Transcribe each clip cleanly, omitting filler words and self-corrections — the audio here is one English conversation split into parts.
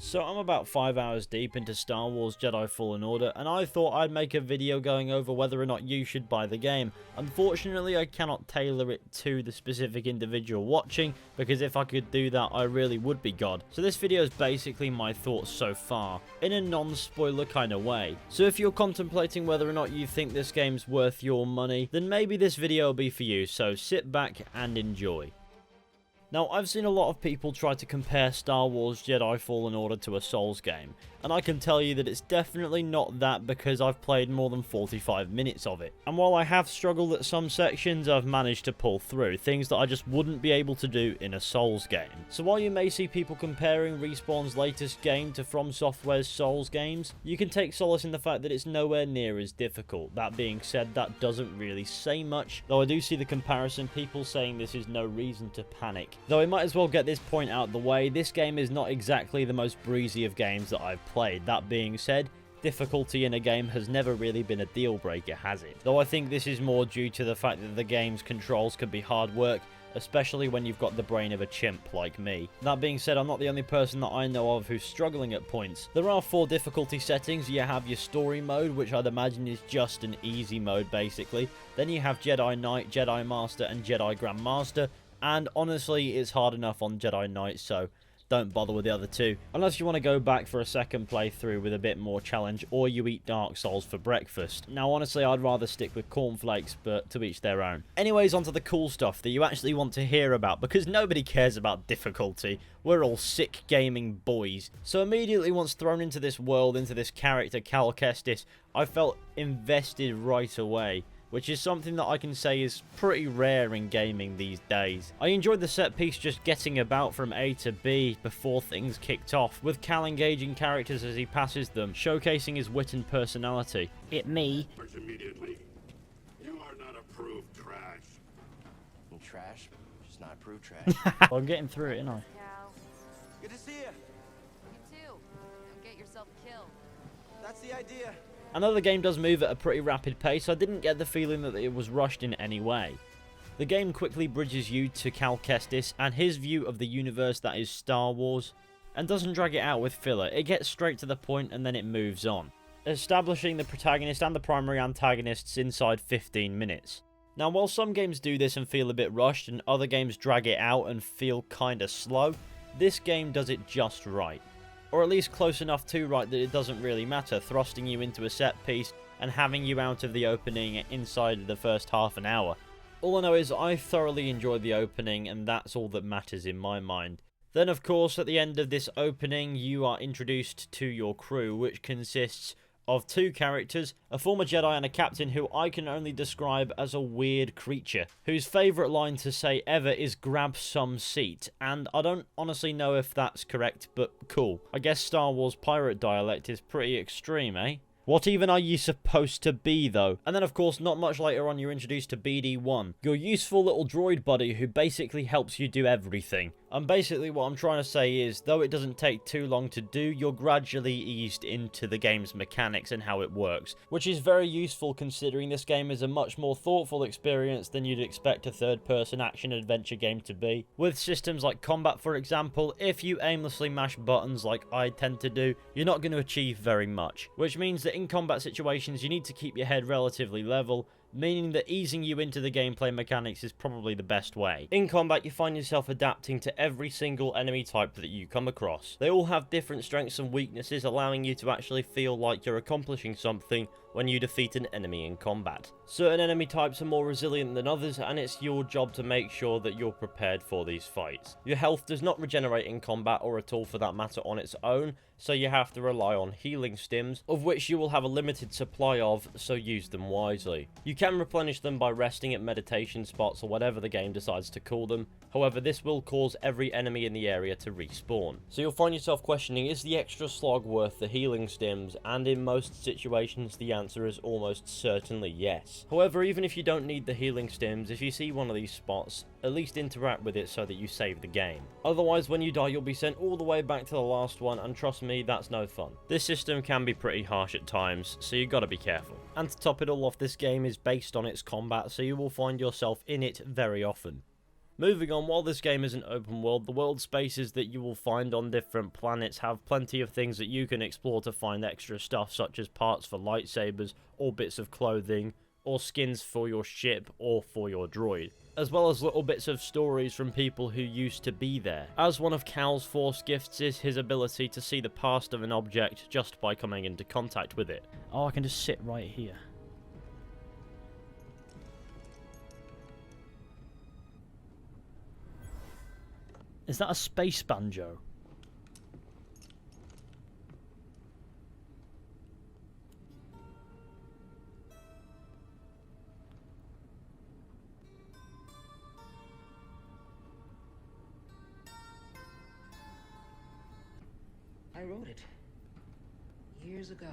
So I'm about 5 hours deep into Star Wars Jedi Fallen Order, and I thought I'd make a video going over whether or not you should buy the game. Unfortunately, I cannot tailor it to the specific individual watching, because if I could do that, I really would be God. So this video is basically my thoughts so far, in a non-spoiler kind of way. So if you're contemplating whether or not you think this game's worth your money, then maybe this video will be for you, so sit back and enjoy. Now, I've seen a lot of people try to compare Star Wars Jedi Fallen Order to a Souls game, and I can tell you that it's definitely not that because I've played more than 45 minutes of it. And while I have struggled at some sections, I've managed to pull through, things that I just wouldn't be able to do in a Souls game. So while you may see people comparing Respawn's latest game to From Software's Souls games, you can take solace in the fact that it's nowhere near as difficult. That being said, that doesn't really say much, though I do see the comparison, people saying this is no reason to panic. Though I might as well get this point out the way, this game is not exactly the most breezy of games that I've played. That being said, difficulty in a game has never really been a deal breaker, has it? Though I think this is more due to the fact that the game's controls can be hard work, especially when you've got the brain of a chimp like me. That being said, I'm not the only person that I know of who's struggling at points. There are 4 difficulty settings. You have your story mode, which I'd imagine is just an easy mode basically. Then you have Jedi Knight, Jedi Master and Jedi Grandmaster. And honestly, it's hard enough on Jedi Knight, so don't bother with the other 2. Unless you want to go back for a second playthrough with a bit more challenge, or you eat Dark Souls for breakfast. Now, honestly, I'd rather stick with cornflakes, but to each their own. Anyways, onto the cool stuff that you actually want to hear about, because nobody cares about difficulty. We're all sick gaming boys. So immediately once thrown into this world, into this character, Cal Kestis, I felt invested right away, which is something that I can say is pretty rare in gaming these days. I enjoyed the set piece just getting about from A to B before things kicked off, with Cal engaging characters as he passes them, showcasing his wit and personality. It me. Immediately. You are not approved trash. And trash? Just not approved trash. I'm getting through it, ain't I? Cal. Good to see you. You too. Don't get yourself killed. That's the idea. Another the game does move at a pretty rapid pace, I didn't get the feeling that it was rushed in any way. The game quickly bridges you to Cal Kestis and his view of the universe that is Star Wars, and doesn't drag it out with filler. It gets straight to the point and then it moves on, establishing the protagonist and the primary antagonists inside 15 minutes. Now, while some games do this and feel a bit rushed, and other games drag it out and feel kinda slow, this game does it just right. Or at least close enough to right that it doesn't really matter, thrusting you into a set piece and having you out of the opening inside of the first half an hour. All I know is I thoroughly enjoyed the opening, and that's all that matters in my mind. Then of course at the end of this opening you are introduced to your crew, which consists of 2 characters, a former Jedi and a captain who I can only describe as a weird creature, whose favourite line to say ever is "grab some seat," and I don't honestly know if that's correct, but cool. I guess Star Wars pirate dialect is pretty extreme, eh? What even are you supposed to be, though? And then, of course, not much later on, you're introduced to BD-1, your useful little droid buddy who basically helps you do everything. And basically what I'm trying to say is, though it doesn't take too long to do, you're gradually eased into the game's mechanics and how it works, which is very useful considering this game is a much more thoughtful experience than you'd expect a third-person action-adventure game to be. With systems like combat, for example, if you aimlessly mash buttons like I tend to do, you're not going to achieve very much, which means that in combat situations you need to keep your head relatively level, meaning that easing you into the gameplay mechanics is probably the best way. In combat, you find yourself adapting to every single enemy type that you come across. They all have different strengths and weaknesses, allowing you to actually feel like you're accomplishing something when you defeat an enemy in combat. Certain enemy types are more resilient than others, and it's your job to make sure that you're prepared for these fights. Your health does not regenerate in combat, or at all for that matter on its own, so you have to rely on healing stims, of which you will have a limited supply of, so use them wisely. You can replenish them by resting at meditation spots or whatever the game decides to call them, however this will cause every enemy in the area to respawn. So you'll find yourself questioning, is the extra slog worth the healing stims? And in most situations the answer is almost certainly yes. However, even if you don't need the healing stims, if you see one of these spots, at least interact with it so that you save the game. Otherwise, when you die, you'll be sent all the way back to the last one, and trust me, that's no fun. This system can be pretty harsh at times, so you gotta be careful. And to top it all off, this game is based on its combat, so you will find yourself in it very often. Moving on, while this game isn't open world, the world spaces that you will find on different planets have plenty of things that you can explore to find extra stuff, such as parts for lightsabers, or bits of clothing, or skins for your ship or for your droid, as well as little bits of stories from people who used to be there. As one of Cal's Force gifts is his ability to see the past of an object just by coming into contact with it. Oh, I can just sit right here. Is that a space banjo? I wrote it. Years ago.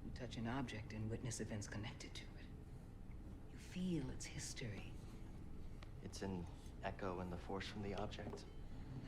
You touch an object and witness events connected to it. You feel its history. It's an echo in the force from the object.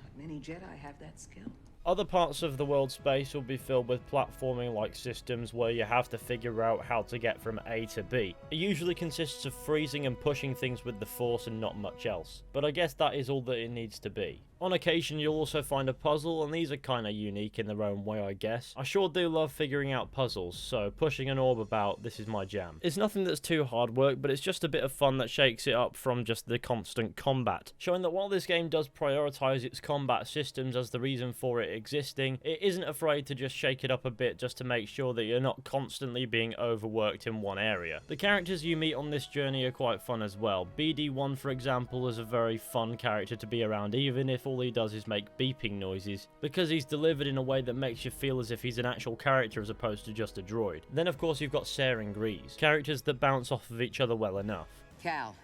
Not many Jedi have that skill. Other parts of the world space will be filled with platforming-like systems where you have to figure out how to get from A to B. It usually consists of freezing and pushing things with the Force and not much else, but I guess that is all that it needs to be. On occasion you'll also find a puzzle, and these are kinda unique in their own way, I guess. I sure do love figuring out puzzles, so pushing an orb about, this is my jam. It's nothing that's too hard work, but it's just a bit of fun that shakes it up from just the constant combat, showing that while this game does prioritise its combat systems as the reason for it existing, it isn't afraid to just shake it up a bit just to make sure that you're not constantly being overworked in one area. The characters you meet on this journey are quite fun as well. BD1, for example, is a very fun character to be around, even if all he does is make beeping noises, because he's delivered in a way that makes you feel as if he's an actual character as opposed to just a droid. Then of course you've got Sarah and Grease, characters that bounce off of each other well enough. Cal,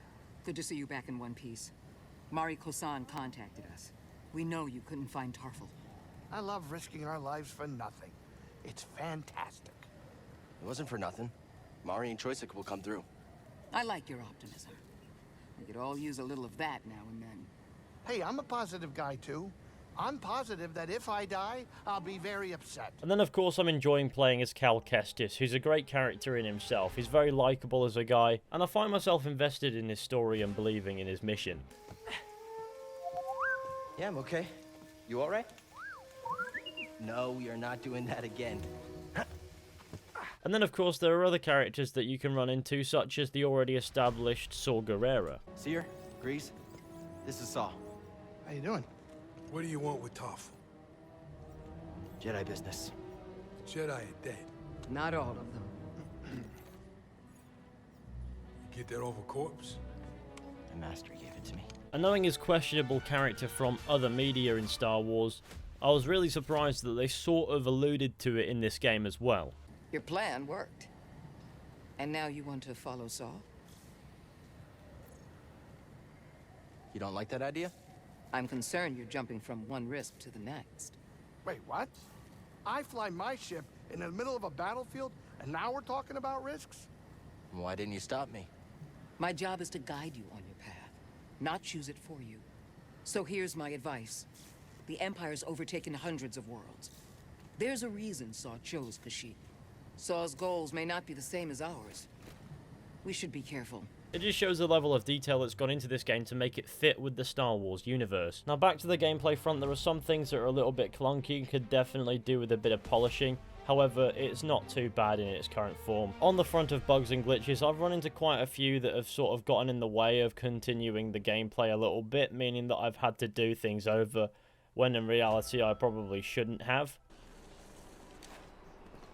good to see you back in one piece. Mari Kosan contacted us. We know you couldn't find Tarful. I love risking our lives for nothing. It's fantastic. It wasn't for nothing. Mari and Choysic will come through. I like your optimism. We could all use a little of that now and then. Hey, I'm a positive guy too. I'm positive that if I die, I'll be very upset. And then of course I'm enjoying playing as Cal Kestis, who's a great character in himself. He's very likeable as a guy, and I find myself invested in his story and believing in his mission. Yeah, I'm okay. You alright? No, we are not doing that again. And then of course there are other characters that you can run into, such as the already established Saw Gerrera. Seer, Grease, this is Saw. How you doing? What do you want with Tarful? Jedi business. Jedi are dead. Not all of them. You get that over corpse? The Master gave it to me. And knowing his questionable character from other media in Star Wars, I was really surprised that they sort of alluded to it in this game as well. Your plan worked. And now you want to follow Saw? You don't like that idea? I'm concerned you're jumping from one risk to the next. Wait, what? I fly my ship in the middle of a battlefield, and now we're talking about risks? Why didn't you stop me? My job is to guide you on your path, not choose it for you. So here's my advice. The Empire's overtaken hundreds of worlds. There's a reason Saw chose Kashyyyk. Saw's goals may not be the same as ours. We should be careful. It just shows the level of detail that's gone into this game to make it fit with the Star Wars universe. Now back to the gameplay front, there are some things that are a little bit clunky and could definitely do with a bit of polishing. However, it's not too bad in its current form. On the front of bugs and glitches, I've run into quite a few that have sort of gotten in the way of continuing the gameplay a little bit, meaning that I've had to do things over when in reality I probably shouldn't have.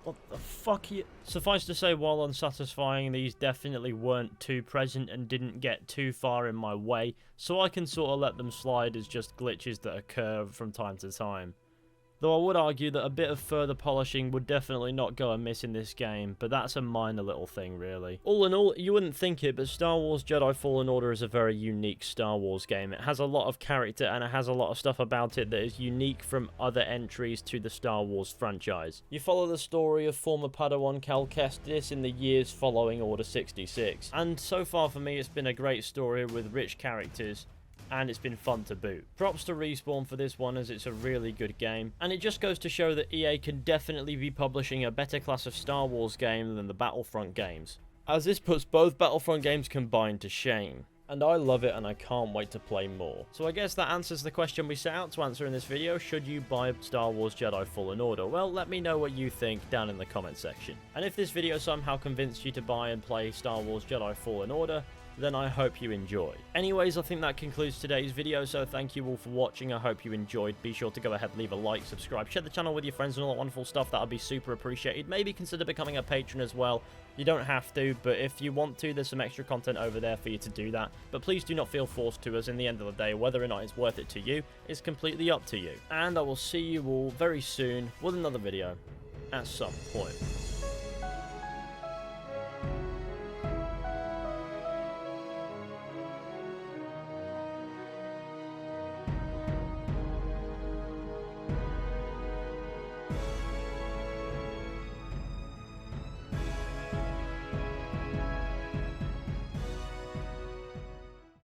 What the fuck you... Suffice to say, while unsatisfying, these definitely weren't too present and didn't get too far in my way, so I can sort of let them slide as just glitches that occur from time to time. Though I would argue that a bit of further polishing would definitely not go amiss in this game, but that's a minor little thing really. All in all, you wouldn't think it, but Star Wars Jedi Fallen Order is a very unique Star Wars game. It has a lot of character and it has a lot of stuff about it that is unique from other entries to the Star Wars franchise. You follow the story of former Padawan Cal Kestis in the years following Order 66, and so far for me it's been a great story with rich characters, and it's been fun to boot. Props to Respawn for this one, as it's a really good game, and it just goes to show that EA can definitely be publishing a better class of Star Wars game than the Battlefront games, as this puts both Battlefront games combined to shame. and I love it and I can't wait to play more. So I guess that answers the question we set out to answer in this video. Should you buy Star Wars Jedi Fallen Order? Well, let me know what you think down in the comment section. And if this video somehow convinced you to buy and play Star Wars Jedi Fallen Order, then I hope you enjoy. Anyways, I think that concludes today's video, so thank you all for watching. I hope you enjoyed. Be sure to go ahead, leave a like, subscribe, share the channel with your friends and all that wonderful stuff. That would be super appreciated. Maybe consider becoming a patron as well. You don't have to, but if you want to, there's some extra content over there for you to do that. But please do not feel forced to, as in the end of the day, whether or not it's worth it to you is completely up to you. And I will see you all very soon with another video at some point.